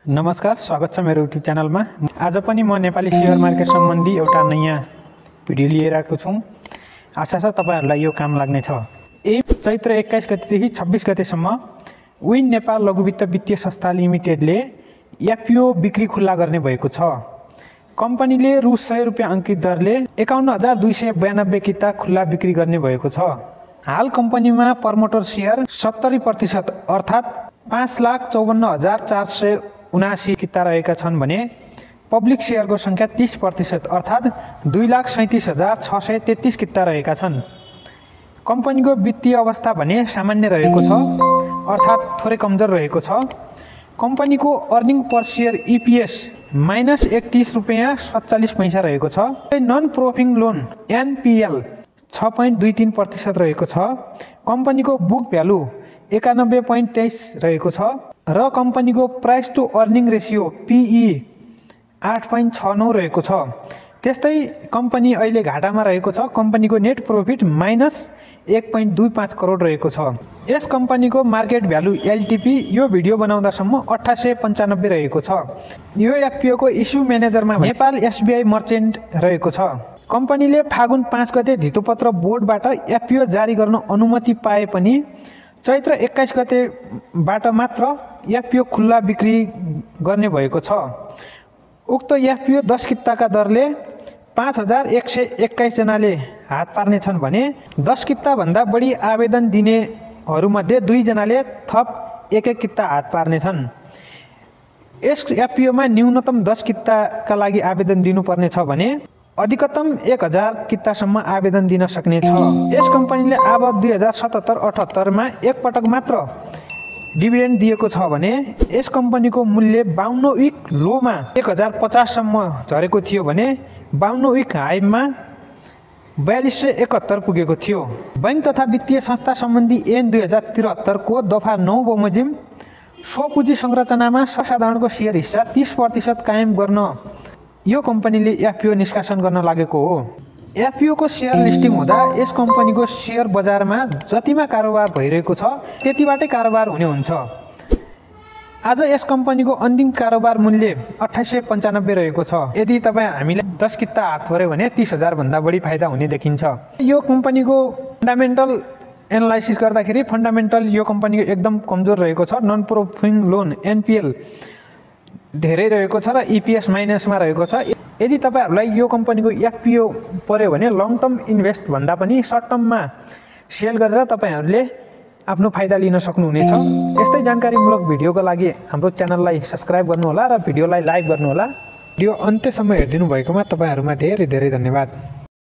नमस्कार, स्वागत छ मेरो युट्युब च्यानलमा। आज पनि म नेपाली शेयर मार्केट सम्बन्धी एउटा नयाँ भिडियो लिएर आएको छु। आशा छ तपाईहरुलाई यो काम लाग्ने छ। चैत्र 21 गतेदेखि 26 गतेसम्म विन नेपाल लघुवित्त वित्तीय संस्था लिमिटेडले एफपीओ बिक्री खुल्ला गर्ने भएको छ। कम्पनीले रु 100 रुपैयाँ अंकित दरले 51292 किता खुल्ला बिक्री गर्ने भएको छ। हाल कम्पनीमा प्रमोटर शेयर 70% अर्थात 5,54,479 किता रहेका छन् भने पब्लिक शेयरको संख्या 30% अर्थात 2,37,633 किता रहेका छन्। कम्पनीको वित्तीय अवस्था भने सामान्य रहेको छ अर्थात थोरै कमजोर रहेको छ। कम्पनीको अर्निङ पर शेयर ईपीएस -31 रुपैयाँ 47 पैसा रहेको छ। नन प्रोफिङ लोन एनपीएल 6.23% रहेको छ। कम्पनीको बुक भ्यालु 91.23 रहेको छ र कम्पनीको price to earning ratio PE 8.69 रहेको छ। त्यस्तै कम्पनी अहिले घाटामा रहेको छ। कम्पनीको नेट प्रॉफिट -1.25 करोड रहेको छ। यस कम्पनीको मार्केट भ्यालु एलटीपी यो भिडियो बनाउँदासम्म 2895 रहेको छ। यो एफपीओ को इस्यु म्यानेजरमा नेपाल एसबीआई मर्चेन्ट रहेको छ। कम्पनीले फागुन 5 गते धितोपत्र बोर्डबाट एफपीओ जारी गर्न अनुमति पाए पनि चैत्र 21 गतेबाट मात्र एफपीओ खुल्ला बिक्री गर्ने भएको छ। उक्त एफपीओ 10 किताका दरले 5121 जनाले हात पार्नेछन् भने 10 किता भन्दा बढी आवेदन दिनेहरूमध्ये 2 जनाले थप 1 किता हात पार्नेछन्। यस एफपीओमा न्यूनतम 10 किताका लागि आवेदन दिनुपर्ने छ भने अधिकतम 1000 कितासम्म आवेदन दिन सक्ने छ। यस कम्पनीले अब 2077-78 मा एक पटक मात्र डिभिडेन्ड दिएको छ भने यस कम्पनीको मूल्य 52 विक लोमा 1050 सम्म झरेको थियो भने 52 विक हाईमा 4271 पुगेको थियो। बैंक तथा वित्तीय संस्था सम्बन्धी ऐन 2073 को दफा 9 बमोजिम स्वपुँजी संरचनामा सर्वसाधारणको शेयर हिस्सा 30% कायम गर्न यो कम्पनीले एफपीओ निष्कासन गर्न लागेको हो। एफपीओ को शेयर लिस्टिङ हुँदा यस कम्पनीको शेयर बजारमा जतिमा कारोबार भइरहेको छ त्यतिबाटै कारोबार हुने हुन्छ। आज यस कम्पनीको अन्तिम कारोबार मूल्य 2895 रहेको छ। यदि तपाई हामीले 10 किता हात पर्यो भने 30,000 भन्दा बढी फाइदा हुने देखिन्छ। यो कम्पनीको फन्डामेन्टल एनालाइसिस गर्दाखेरि फन्डामेन्टल यो कम्पनीको एकदम कमजोर रहेको छ। नन प्रोफिङ लोन एनपीएल धेरै रहेको छ र ईपीएस माइनसमा रहेको छ। यदि तपाईहरुलाई यो कम्पनीको एफपीओ पर्यो भने लङ टर्म इन्भेस्ट भन्दा पनि सर्ट टर्ममा सेल गरेर तपाईहरुले आफ्नो फाइदा लिन सक्नुहुनेछ। यस्तै जानकारीमूलक भिडियोको लागि हाम्रो च्यानललाई सब्स्क्राइब गर्नुहोला र भिडियोलाई लाइक गर्नुहोला। भिडियो अन्त्यसम्म हेरिदिनु भएकोमा तपाईहरुमा धेरै धेरै धन्यवाद।